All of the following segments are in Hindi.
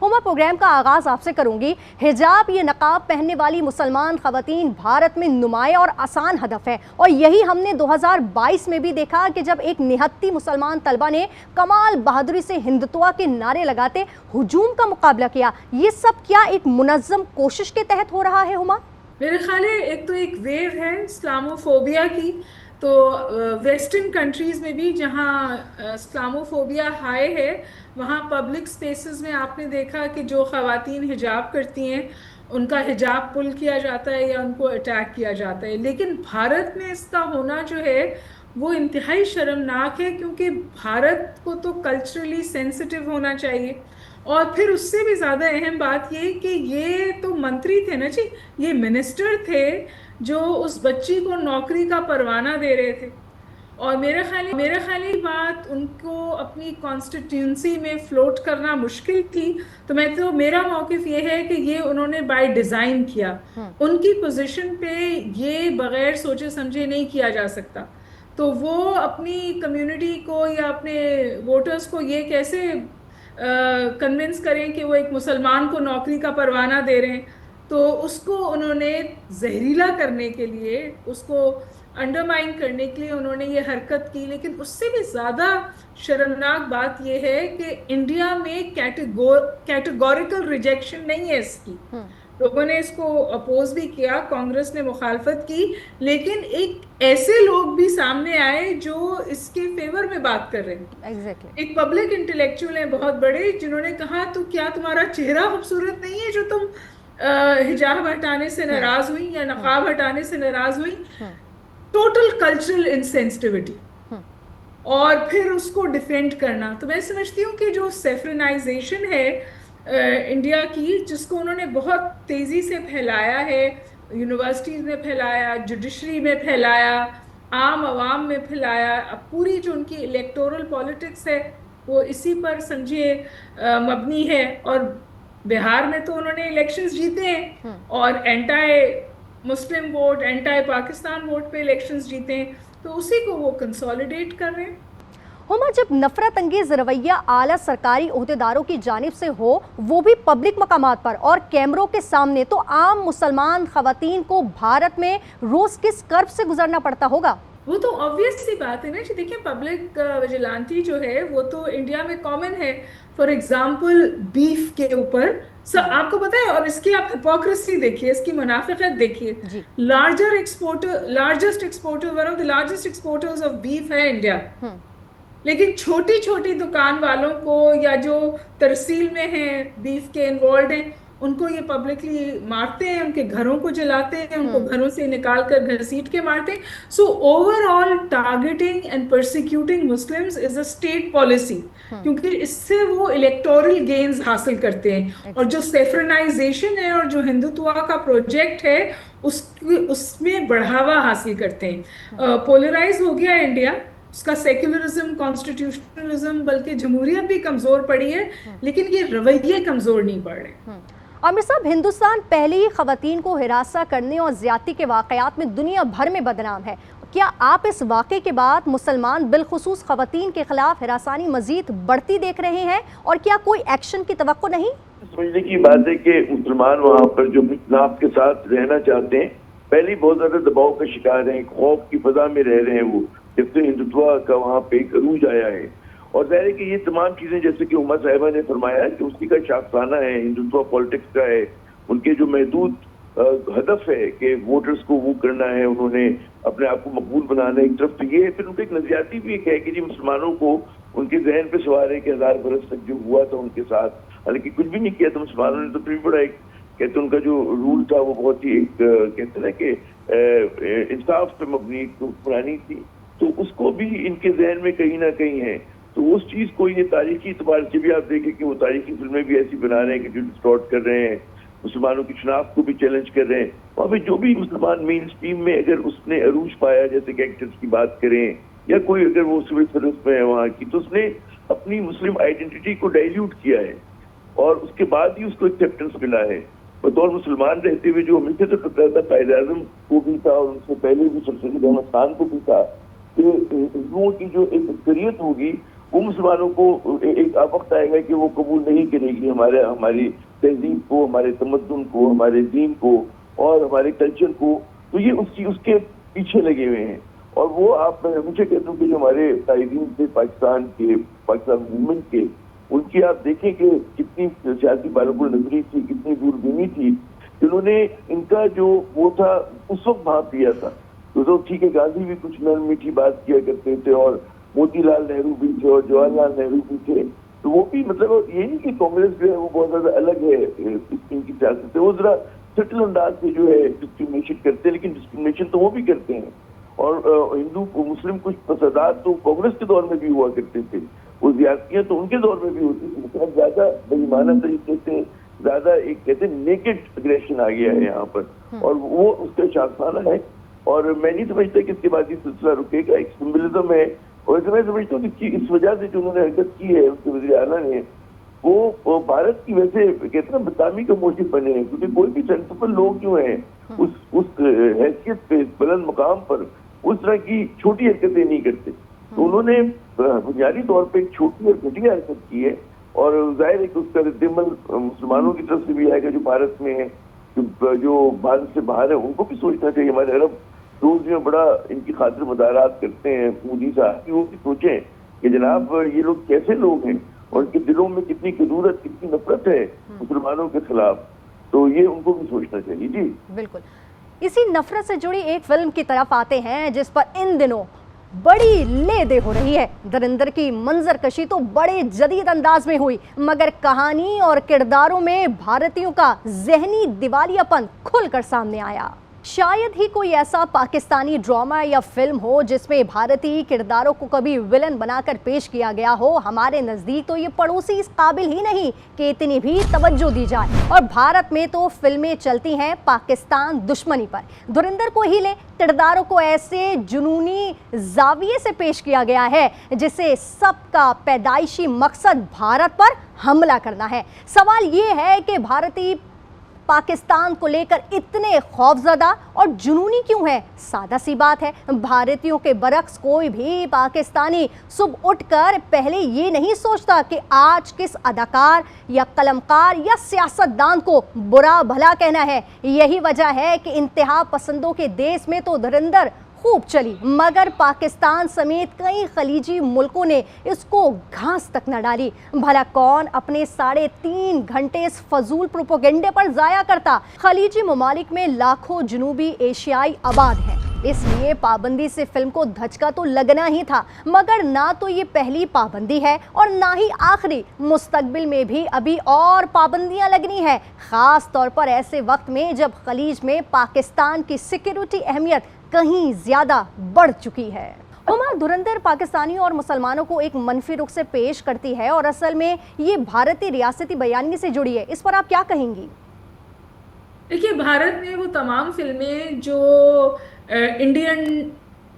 हुमा, प्रोग्राम का आगाज आपसे करूंगी। हिजाब, ये नकाब पहनने वाली मुसलमान खवातीन भारत में नुमाया और आसान हदफ है, और यही हमने 2022 में भी देखा कि जब एक निहत्ती मुसलमान तलबा ने कमाल बहादुरी से हिंदुत्व के नारे लगाते हुजूम का मुकाबला किया। ये सब क्या एक मुनज़्ज़म कोशिश के तहत हो रहा है हुमा? मेरे ख्याल है एक वेव है इस्लामोफोबिया की। तो वेस्टर्न कंट्रीज में भी जहाँ इस्लामोफोबिया हाई है, वहाँ पब्लिक स्पेसेस में आपने देखा कि जो ख़वातीन हिजाब करती हैं उनका हिजाब पुल किया जाता है या उनको अटैक किया जाता है। लेकिन भारत में इसका होना जो है वो इंतहाई शर्मनाक है, क्योंकि भारत को तो कल्चरली सेंसिटिव होना चाहिए। और फिर उससे भी ज्यादा अहम बात ये कि ये तो मंत्री थे ना जी, ये मिनिस्टर थे जो उस बच्ची को नौकरी का परवाना दे रहे थे। और मेरे ख्याल ये बात उनको अपनी कॉन्स्टिट्यूंसी में फ्लोट करना मुश्किल थी। तो मेरा मौकिफ ये है कि ये उन्होंने बाय डिजाइन किया। उनकी पोजीशन पे ये बगैर सोचे समझे नहीं किया जा सकता। तो वो अपनी कम्युनिटी को या अपने वोटर्स को ये कैसे कन्विंस करें कि वो एक मुसलमान को नौकरी का परवाना दे रहे हैं। तो उसको उन्होंने जहरीला करने के लिए, उसको अंडरमाइन करने के लिए उन्होंने ये हरकत की। लेकिन उससे भी ज्यादा शर्मनाक बात यह है कि इंडिया में कैटेगोरिकल रिजेक्शन नहीं है इसकी। लोगों ने इसको अपोज भी किया, कांग्रेस ने मुखालफत की, लेकिन एक ऐसे लोग भी सामने आए जो इसके फेवर में बात कर रहे हैं। Exactly. एक पब्लिक इंटेलेक्चुअल है बहुत बड़े, जिन्होंने कहा तो क्या तुम्हारा चेहरा खूबसूरत नहीं है जो तुम हिजाब हटाने से नाराज हुई या नकाब हटाने से नाराज हुई? टोटल कल्चरल इंसेंसिटिविटी, और फिर उसको डिफेंड करना। तो मैं समझती हूँ कि जो सेफ्रेनाइजेशन है इंडिया की, जिसको उन्होंने बहुत तेजी से फैलाया है, यूनिवर्सिटीज में फैलाया, जुडिशरी में फैलाया, आम आवाम में फैलाया, अब पूरी जो उनकी इलेक्टोरल पॉलिटिक्स है वो इसी पर समझिए मबनी है। और बिहार में तो उन्होंने इलेक्शंस जीते हैं और एंटाई मुस्लिम वोट, एंटाई पाकिस्तान वोट पे इलेक्शंस जीते हैं, तो उसी को वो कंसोलिडेट कर रहे हैं। हुमा, जब नफरत अंगेज रवैया आला सरकारी ओहदेदारों की जानिब से हो, वो भी पब्लिक मकामात पर और कैमरों के सामने, तो आम मुसलमान खवातीन को भारत में रोज किस कर्ब से गुजरना पड़ता होगा? वो तो ऑब्वियस सी बात है ना जी। देखिए, पब्लिक विजिलेंसी जो है वो तो इंडिया में कॉमन है। फॉर एग्जाम्पल बीफ के ऊपर आपको पता है, और इसकी आप हिपोक्रेसी देखिए, इसकी मुनाफिकत देखिए। Largest exporter, one of the largest exporters of beef है इंडिया। लेकिन छोटी छोटी दुकान वालों को या जो तरसील में हैं, बीफ के इन्वॉल्व हैं, उनको ये पब्लिकली मारते हैं, उनके घरों को जलाते हैं, उनको घरों से निकाल कर घसीट के मारते हैं। So overall targeting and persecuting Muslims is a state policy, क्योंकि इससे वो इलेक्टोरल गेन्स हासिल करते हैं। और जो सेफ्रेनाइजेशन है और जो हिंदुत्व का प्रोजेक्ट है उसमें बढ़ावा हासिल करते हैं। पोलराइज हो गया इंडिया, उसका सेक्युलरिज्म, कॉन्स्टिट्यूशनलिज्म, बल्कि जमहूरियत भी कमजोर पड़ी है, लेकिन ये रवैये कमजोर नहीं पड़ रहे। आमिर साहब, हिंदुस्तान पहले ही खवातीन को हिरासा करने और ज्यादती के वाकयात में दुनिया भर में बदनाम है। क्या आप इस वाक़े के बाद मुसलमान बिलखुसूस खवातीन के खिलाफ हिरासानी मजीद बढ़ती देख रहे हैं, और क्या कोई एक्शन की तवक्को नहीं? समझने की बात है कि मुसलमान वहाँ पर जो इस्लाम के साथ रहना चाहते हैं, पहले बहुत ज्यादा दबाव का शिकार हैं, खौफ की फजा में रह रहे हैं वो, जब से हिंदुत्व का वहाँ पे एक अरूज आया है। और जाहिर है कि ये तमाम चीजें, जैसे कि उमा साहिबा ने फरमाया कि उसी का शाफाना है, हिंदुत्व पॉलिटिक्स का है, उनके जो महदूद हदफ है कि वोटर्स को वो करना है, उन्होंने अपने आप को मकबूल बनाना है एक तरफ। तो ये फिर उनका एक नजरियाती भी एक है कि जी मुसलमानों को उनके जहन पे सवार है कि 1000 बरस तक जो हुआ था उनके साथ, हालांकि कुछ भी नहीं किया था मुसलमानों ने, तो फिर बड़ा एक कहते उनका जो रूल था वो बहुत ही एक कहते ना कि इंसाफ पे मबनी पुरानी थी, तो उसको भी इनके जहन में कहीं ना कहीं है। तो उस चीज को ये तारीखी एतबार से भी आप देखें कि वो तारीखी फिल्में भी ऐसी बना रहे हैं कि जो डिस्टॉर्ट कर रहे हैं, मुसलमानों की शनाख्त को भी चैलेंज कर रहे हैं। वहाँ पे जो भी मुसलमान मेन स्ट्रीम में अगर उसने अरूज पाया, जैसे कि एक्टर्स की बात करें या कोई अगर वो सिविल सर्विस में है वहाँ की, तो उसने अपनी मुस्लिम आइडेंटिटी को डाइल्यूट किया है और उसके बाद ही उसको एक्सेप्टेंस मिला है। बतौर मुसलमान रहते हुए जो हमेशा तो टकराता था, कायद आज़म को भी था और उनसे पहले भी सरसरी अहमद खान को भी था कि हिंदुओं की जो एक अक्सरियत होगी वो मुसलमानों को एक वक्त आएगा कि वो कबूल नहीं करेगी हमारी तहजीब को, हमारे तमद्दुन को, हमारे दीन को और हमारे कल्चर को। तो ये उसके पीछे लगे हुए हैं। और वो आप मुझे कहता हूँ कि जो हमारे कायदीन थे पाकिस्तान मूवमेंट के, उनकी आप देखें कि कितनी सियासी बालकुल नजरी थी, कितनी दूरबीनी थी। जिन्होंने इनका जो वो था उस वक्त भाप दिया था। तो ठीक है, गांधी भी कुछ नरम मीठी बात किया करते थे और मोतीलाल नेहरू भी थे और जवाहरलाल नेहरू भी थे। तो वो भी मतलब ये नहीं कि कांग्रेस जो है वो बहुत ज्यादा अलग है इनकी सियासत से। वो जरा सटल अंदाज से जो है डिस्क्रिमिनेशन करते हैं, लेकिन डिस्क्रिमिनेशन तो वो भी करते हैं। और हिंदू मुस्लिम कुछ फसादात तो कांग्रेस के दौर में भी हुआ करते थे, वो ज्यादतियां तो उनके दौर में भी होती थी, लेकिन ज्यादा बेईमाना तरीके से, ज्यादा एक कहते हैं नेकेड अग्रेशन आ गया है यहाँ पर, और वो उसका शासनाना है। और मैं नहीं समझता कि इसके बाद ये सिलसिला रुकेगा। एक सिंबलिज्म है, और मैं समझता हूँ कि इस वजह से जो उन्होंने हरकत की है उनके वज़ीर आला ने, वो भारत की वैसे कहते हैं ना बदनामी का मोटिव बने हैं। क्योंकि कोई भी सेंसिबल लोग जो हैं उस हैसियत पे, बुलंद मुकाम पर उस तरह की छोटी हरकतें नहीं करते। तो उन्होंने बुनियादी तौर पे एक छोटी और घटिया हरकत की है, और जाहिर है कि उसका रद्दमल मुसलमानों की तरफ से भी आएगा जो भारत में है, जो भारत से बाहर है। उनको भी सोचना चाहिए। हमारे अरब दोस्त जो बड़ा इनकी खातिर मदारात करते हैं मोदी साहब की, वो भी सोचें कि जनाब ये लोग कैसे लोग हैं और उनके दिलों में कितनी कदूरत, कितनी नफरत है मुसलमानों के खिलाफ। तो ये उनको भी सोचना चाहिए। जी बिल्कुल। इसी नफरत से जुड़ी एक फिल्म की तरफ आते हैं जिस पर इन दिनों बड़ी ले दे हो रही है। धुरंधर की मंजरकशी तो बड़े जदीद अंदाज में हुई, मगर कहानी और किरदारों में भारतीयों का जहनी दिवालियापन खुलकर सामने आया। शायद ही कोई ऐसा पाकिस्तानी ड्रामा या फिल्म हो जिसमें भारतीय किरदारों को कभी विलन बनाकर पेश किया गया हो। हमारे नज़दीक तो ये पड़ोसी इस काबिल ही नहीं कि इतनी भी तवज्जो दी जाए, और भारत में तो फिल्में चलती हैं पाकिस्तान दुश्मनी पर। धुरंधर को ही ले, किरदारों को ऐसे जुनूनी जाविये से पेश किया गया है जिससे सबका पैदाइशी मकसद भारत पर हमला करना है। सवाल ये है कि भारतीय पाकिस्तान को लेकर इतने खौफजदा और जुनूनी क्यों है? सादा सी बात है, भारतीयों के बरक्स कोई भी पाकिस्तानी सुबह उठकर पहले ये नहीं सोचता कि आज किस अदाकार या कलमकार या सियासतदान को बुरा भला कहना है। यही वजह है कि इंतहा पसंदों के देश में तो धुरंधर खूब चली, मगर पाकिस्तान समेत कई खलीजी मुल्कों ने इसको घास तक न डाली। भला कौन अपने 3.5 घंटे इस फजूल प्रोपोगेंडे पर जाया करता? खलीजी ममालिक में लाखों जनूबी एशियाई आबाद हैं, इसलिए पाबंदी से फिल्म को धचका तो लगना ही था। मगर ना तो ये पहली पाबंदी है और ना ही आखिरी। मुस्तकबिल में भी अभी और पाबंदियां लगनी है, खास तौर पर ऐसे वक्त में जब खलीज में पाकिस्तान की सिक्योरिटी अहमियत कहीं ज्यादा बढ़ चुकी है। हुमा, धुरंधर पाकिस्तानियों और मुसलमानों को एक मनफी रुख से पेश करती है और असल में ये भारतीय रियासती बयानी से जुड़ी है। इस पर आप क्या कहेंगी? देखिए, भारत में वो तमाम फिल्में जो इंडियन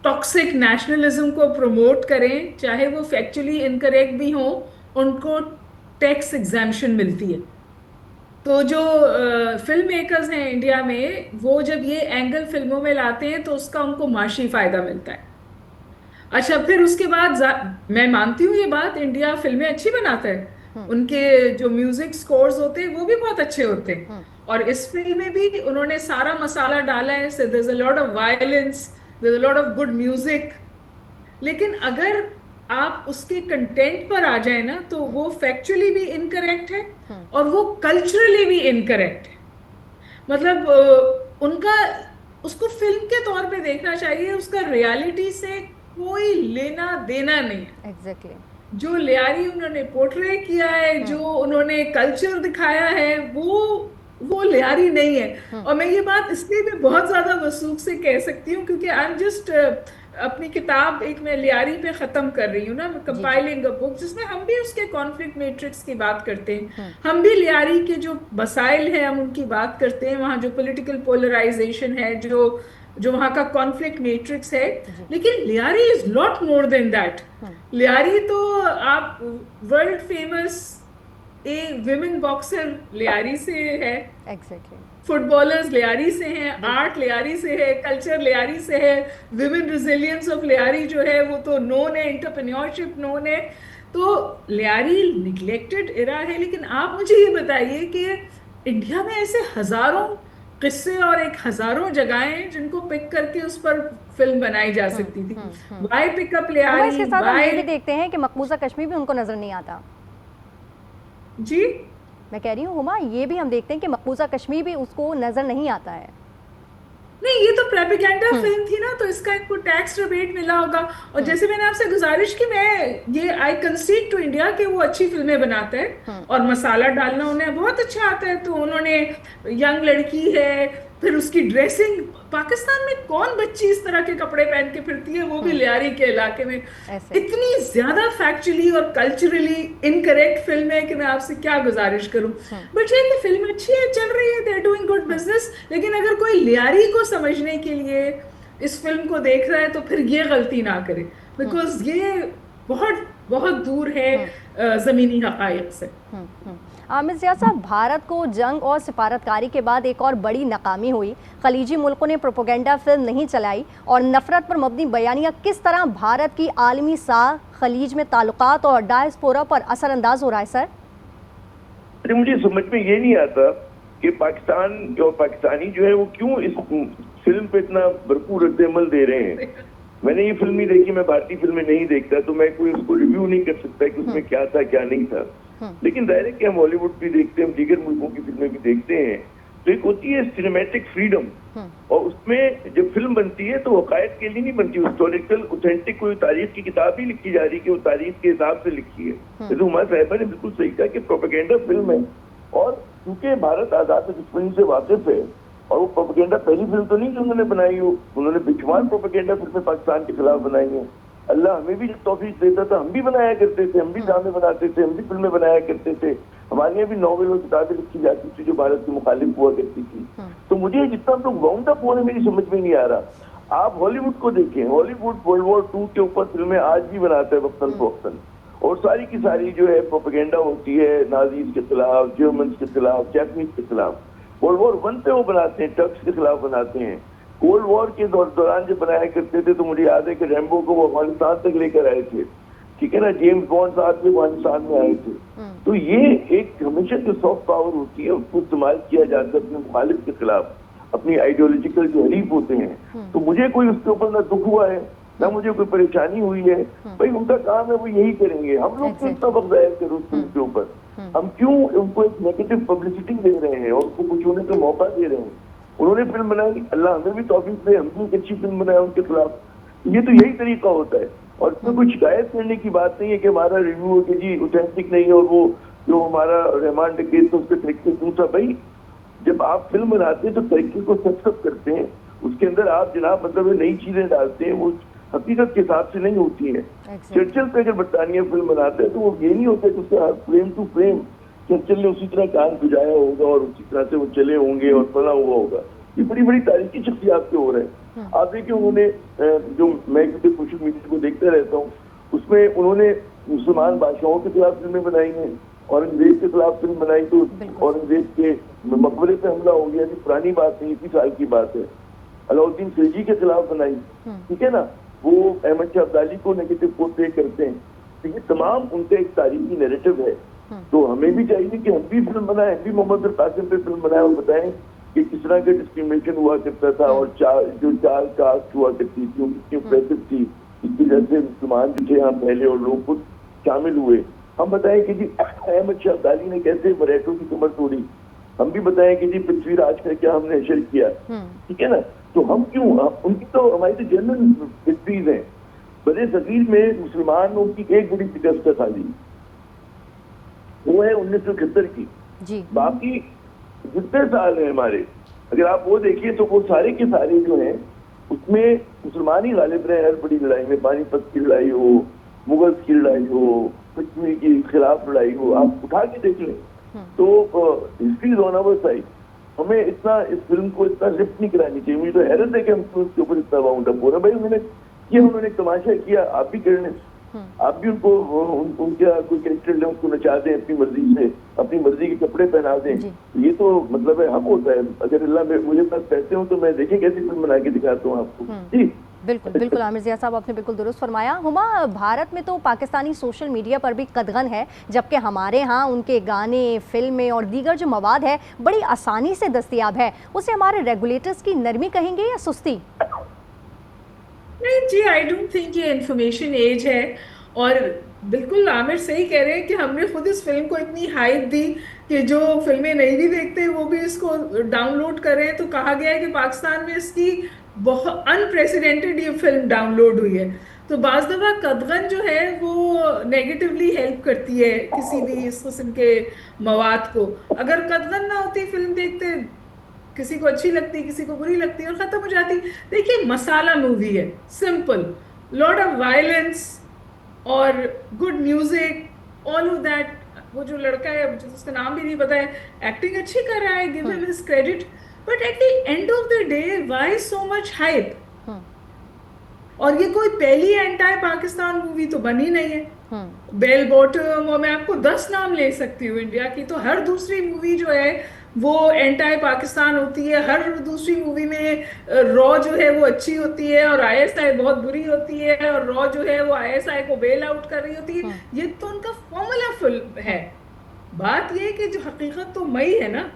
टॉक्सिक नेशनलिज्म को प्रमोट करें, चाहे वो फैक्चुअली इनकरेक्ट भी हों, उनको टैक्स एग्जाम्पशन मिलती है। तो जो फिल्म मेकर्स हैं इंडिया में, वो जब ये एंगल फिल्मों में लाते हैं तो उसका उनको माशी फायदा मिलता है। अच्छा, फिर उसके बाद मैं मानती हूँ ये बात, इंडिया फिल्में अच्छी बनाता है, उनके जो म्यूजिक स्कोर्स होते हैं वो भी बहुत अच्छे होते हैं, और इस फिल्म में भी उन्होंने सारा मसाला डाला है। So there is a lot of violence, there is a lot of good music. लेकिन अगर आप उसके कंटेंट पर आ जाए ना, तो वो फैक्चुअली भी इनकरेक्ट है और वो कल्चरली भी इनकरेक्ट है। मतलब उनका उसको फिल्म के तौर पे देखना चाहिए, उसका रियलिटी से कोई लेना देना नहीं है। एग्जैक्टली। जो लियारी उन्होंने पोर्ट्रे किया है, जो उन्होंने कल्चर दिखाया है, वो लियारी नहीं है। और मैं ये बात इसलिए भी बहुत ज्यादा वसूख से कह सकती हूँ क्योंकि आई एम जस्ट अपनी किताब एक मैं लियारी पे खत्म कर रही हूँ ना, कंपाइलिंग अ बुक, जिसमें हम भी उसके कॉन्फ्लिक्ट मैट्रिक्स की बात करते हैं। हम भी लियारी के जो मसाइल हैं हम उनकी बात करते हैं, वहाँ जो पॉलिटिकल पोलराइजेशन है, जो वहाँ का कॉन्फ्लिक्ट मैट्रिक्स है। लेकिन Lyari is lot more than that. Lyari तो आप world famous women boxer Lyari से है, फुटबॉलर्स लियारी से हैं, आर्ट लियारी से है, कल्चर लियारी से है, विमेन रेजिलियंस ऑफ लियारी जो है वो तो नोन है, एंटरप्रेन्योरशिप नोन है। तो लियारी निग्लेक्टेड एरा है, लेकिन आप मुझे ये बताइए कि इंडिया में ऐसे हजारों किस्से और एक हजारों जगहें हैं जिनको पिक करके उस पर फिल्म बनाई जा सकती थी। वाई पिकअप हुमा, लियारी, इसके साथ हम ये भी वाई। देखते हैं कि मकबूजा कश्मीर भी उनको नजर नहीं आता। जी, मैं कह रही हूँ हुमा, ये भी हम देखते हैं कि मकबूजा कश्मीर भी उसको नजर नहीं आता है। नहीं, ये तो प्रोपेगेंडा फिल्म थी ना, तो इसका इनको टैक्स रिबेट मिला होगा। और जैसे मैंने आपसे गुजारिश की, मैं ये आई कंसीड टू इंडिया कि वो अच्छी फिल्में बनाते हैं और मसाला डालना उन्हें बहुत अच्छा आता है। तो उन्होंने यंग लड़की है, फिर उसकी ड्रेसिंग, पाकिस्तान में कौन बच्ची इस तरह के कपड़े पहन के फिरती है, वो भी लियारी के इलाके में। ऐसे इतनी ज्यादा फैक्चुअली और कल्चरली इनकरेक्ट फिल्म है कि मैं आपसे क्या गुजारिश करूं। बट ये फिल्म अच्छी है, चल रही है, they are doing good business. लेकिन अगर कोई लियारी को समझने के लिए इस फिल्म को देख रहा है तो फिर ये गलती ना करे, बिकॉज ये बहुत बहुत दूर है जमीनी हकायक से। आमिर जिया साहब, भारत को जंग और सिफारतकारी के बाद एक और बड़ी नाकामी हुई। खलीजी मुल्कों ने प्रोपेगेंडा फिल्म नहीं चलाई और नफरत पर मबनी बयानिया किस तरह भारत की आलमी साख, खलीज में ताल्लुकात और डायस्पोरा पर असरअंदाज हो रहा है सर? अरे मुझे समझ में ये नहीं आता कि पाकिस्तान और पाकिस्तानी जो है वो क्यों इस फिल्म पे इतना भरपूर रद्द-ए-अमल दे रहे हैं। मैंने ये फिल्म नहीं देखी, मैं भारतीय फिल्में नहीं देखता, तो मैं कोई उसको रिव्यू नहीं कर सकता कि उसमें क्या था क्या नहीं था। लेकिन जाहिर है कि हम हॉलीवुड भी देखते हैं, हम दीगर मुल्कों की फिल्में भी देखते हैं। तो एक होती है सिनेमैटिक फ्रीडम, और उसमें जब फिल्म बनती है तो हकायत के लिए नहीं बनती, हिस्टोरिकल ऑथेंटिक कोई तारीख की किताब ही लिखी जा रही है कि वो तारीख के हिसाब से लिखी है। जैसे हुमा साहिबा ने बिल्कुल सही कहा कि प्रोपेगेंडा फिल्म है, और क्योंकि भारत आजाद दुश्मनी से वाकिफ है, और वो प्रोपेगेंडा पहली फिल्म तो नहीं जो उन्होंने बनाई हो, उन्होंने बेशुमार प्रोपेगेंडा फिल्में पाकिस्तान के खिलाफ बनाई है। अल्लाह हमें भी तौफीक देता था, हम भी बनाया करते थे, हम भी ड्रामे बनाते थे, हम भी फिल्में बनाया करते थे, हमारे यहाँ भी नॉवेल और किताबें लिखी जाती थी जो भारत के मुखालिफ हुआ करती थी। तो मुझे जितना हम लोग वाउंड अप हो रहे, मेरी समझ में नहीं आ रहा। आप हॉलीवुड को देखें, हॉलीवुड वर्ल्ड वॉर 2 के ऊपर फिल्में आज भी बनाते हैं वक्तन फवक्तन, और सारी की सारी जो है प्रोपेगेंडा होती है नाजीज के खिलाफ, जर्मन के खिलाफ, जैपनीज के खिलाफ। वर्ल्ड वॉर 1 पे वो बनाते हैं, टर्क्स के खिलाफ बनाते हैं। कोल्ड वॉर के दौरान जब बनाया करते थे तो मुझे याद है कि रैम्बो को वो अफगानिस्तान तक लेकर आए थे, ठीक है ना, जेम्स बॉन्ड साहब भी अफगानिस्तान में आए थे। तो ये एक हमेशा जो सॉफ्ट पावर होती है उसको इस्तेमाल किया जाता है अपने मुखालिफ के खिलाफ, अपनी आइडियोलॉजिकल जो हरीफ होते हैं। तो मुझे कोई उसके ऊपर ना दुख हुआ है ना मुझे कोई परेशानी हुई है। भाई उनका काम है, वो यही करेंगे। हम लोग क्यों इतना वक्त जाया करो उसके ऊपर, हम क्यों उनको एक नेगेटिव पब्लिसिटी दे रहे हैं और उसको कुछ होने का मौका दे रहे हैं। उन्होंने फिल्म बनाई, अल्लाह हमें भी तौफीक दे, हम भी एक अच्छी फिल्म बनाए उनके खिलाफ। ये तो यही तरीका होता है, और इसमें कोई शिकायत करने की बात नहीं है कि हमारा रिव्यू है कि जी ऑथेंटिक नहीं है, और वो जो हमारा रहमान डकैत तो उसके तरीके दूसरा। भाई जब आप फिल्म बनाते हैं तो तरीके को सख्त करते हैं, उसके अंदर आप जनाब मतलब नई चीजें डालते हैं, वो हकीकत के हिसाब से नहीं होती है। चर्चिल पे अगर बरतानिया फिल्म बनाते हैं तो वो ये नहीं होता कि उसके हर फ्रेम टू फ्रेम चर्चिल ने उसी तरह कान बुझाया होगा और उसी तरह से वो चले होंगे और फला हुआ होगा। ये बड़ी बड़ी तारीखी शख्सियात के हो रहे हैं। आप देखिए उन्होंने जो मैं सोशल मीडिया को देखते रहता हूँ, उसमें उन्होंने मुसलमान बादशाहों के खिलाफ फिल्में बनाई हैं, औरंगजेब के खिलाफ फिल्म बनाई तो औरंगजेब के मकबरे पे हमला हो गया, पुरानी बात नहीं, इसी साल की बात है। अलाउद्दीन खिलजी के खिलाफ बनाई, ठीक है ना, वो अहमद शाह अब्दाली को नेगेटिव पोर्ट्रे करते हैं। तो ये तमाम उनका एक तारीखी नैरेटिव है। तो हमें भी चाहिए कि हम भी फिल्म बनाएं, हम भी मोहम्मद कासिम पे फिल्म बनाएं और बताएं कि किस तरह का डिस्क्रिमिनेशन हुआ करता था और जो चार कास्ट हुआ करती थी कितनी ऑप्रेसिव थी, इसकी वजह से मुसलमान जो थे यहाँ पहले और लोग खुद शामिल हुए। हम बताएं कि जी अहमद शाह अब्दाली ने कैसे मराठों की कमर तोड़ी, हम भी बताएं कि जी पृथ्वीराज का क्या हमने नशर किया, ठीक है ना। तो हम क्यों, उनकी तो हमारी तो जनरल हिस्ट्रीज है। बड़े सगीर में मुसलमानों की एक बड़ी शिकस्त है खाली, वो है 1971 की जी। बाकी जितने साल हैं हमारे, अगर आप वो देखिए तो वो सारे के सारे जो हैं उसमें मुसलमान ही गालिब रहे। हर बड़ी लड़ाई में, पानीपत की लड़ाई हो, मुगल की लड़ाई हो, कश्मीर के खिलाफ लड़ाई हो, आप उठा के देख लें तो हिस्ट्री ऑन आवर साइड। हमें इतना इस फिल्म को इतना लिफ्ट नहीं करानी चाहिए। मुझे तो हैरत है कि हम उसके ऊपर इतना वाउंड अप हो रहा है। भाई उन्होंने किया, उन्होंने तमाशा किया, आप भी कर लें, आप भी उनको उनका कोई कैरेक्टर लें, उसको नचा दें अपनी मर्जी से, अपनी मर्जी के कपड़े पहना दें। ये तो मतलब है हक होता है। अगर अल्लाह में मुझे पास पैसे हो तो मैं देखें कैसी फिल्म बना के दिखाता हूँ आपको जी। बिल्कुल बिल्कुल आमिर ज़िया साहब, आपने बिल्कुल दुरुस्त फरमाया। हुमा, भारत में तो पाकिस्तानी सोशल मीडिया पर भी कदगन है, जबकि हमारे यहाँ उनके गाने, फिल्में और दीगर जो मवाद है बड़ी आसानी से दस्तयाब है। उसे हमारे रेगुलेटर्स की नरमी कहेंगे या सुस्ती? नहीं जी, आई डोंट थिंक ये इंफॉर्मेशन एज है। और बिल्कुल आमिर सही कह रहे हैं कि हमने खुद इस फिल्म को इतनी हाइप दी कि जो फिल्में नहीं भी देखते वो भी इसको डाउनलोड कर रहे हैं। तो कहा गया है कि पाकिस्तान में इसकी बहुत अनप्रेसिडेंटेड ये फिल्म डाउनलोड हुई है। तो बाज दफा कदगन जो है वो नेगेटिवली हेल्प करती है किसी भी इस किस्म के मवाद को। अगर कदगन ना होती, फिल्म देखते, किसी को अच्छी लगती, किसी को बुरी लगती और खत्म हो जाती। देखिए, मसाला मूवी है, सिंपल, लॉट ऑफ वायलेंस और good music, all of that. वो जो लड़का है, उसका नाम भी नहीं पता है, एक्टिंग अच्छी कर रहा है, give him his credit, but at the end of the day why so much hype? और ये कोई पहली एंटाई पाकिस्तान मूवी तो बनी नहीं है। बेल बॉटम, और मैं आपको 10 नाम ले सकती हूँ इंडिया की, तो हर दूसरी मूवी जो है वो एंटाई पाकिस्तान होती है। हर दूसरी मूवी में रॉ जो है वो अच्छी होती है और आईएसआई बहुत बुरी होती है, और रॉ जो है वो आईएसआई को बेल आउट कर रही होती है। ये तो उनका फॉर्मूला फिल्म है। बात ये है कि जो हकीकत तो मई है ना,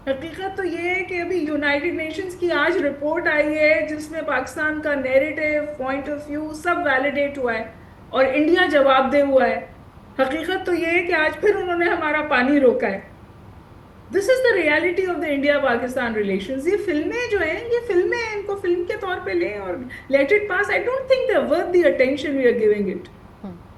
हकीकत तो ये है कि अभी यूनाइटेड नेशंस की आज रिपोर्ट आई है जिसमें पाकिस्तान का नैरेटिव, पॉइंट ऑफ व्यू सब वैलिडेट हुआ है और इंडिया जवाबदेह हुआ है। हकीकत तो ये है कि आज फिर उन्होंने हमारा पानी रोका है। This is the reality of the India Pakistan relations. ये फिल्में जो हैं, ये फिल्में, इनको फिल्म के तौर पे लें और let it pass. I don't think they are worth the attention we are giving it.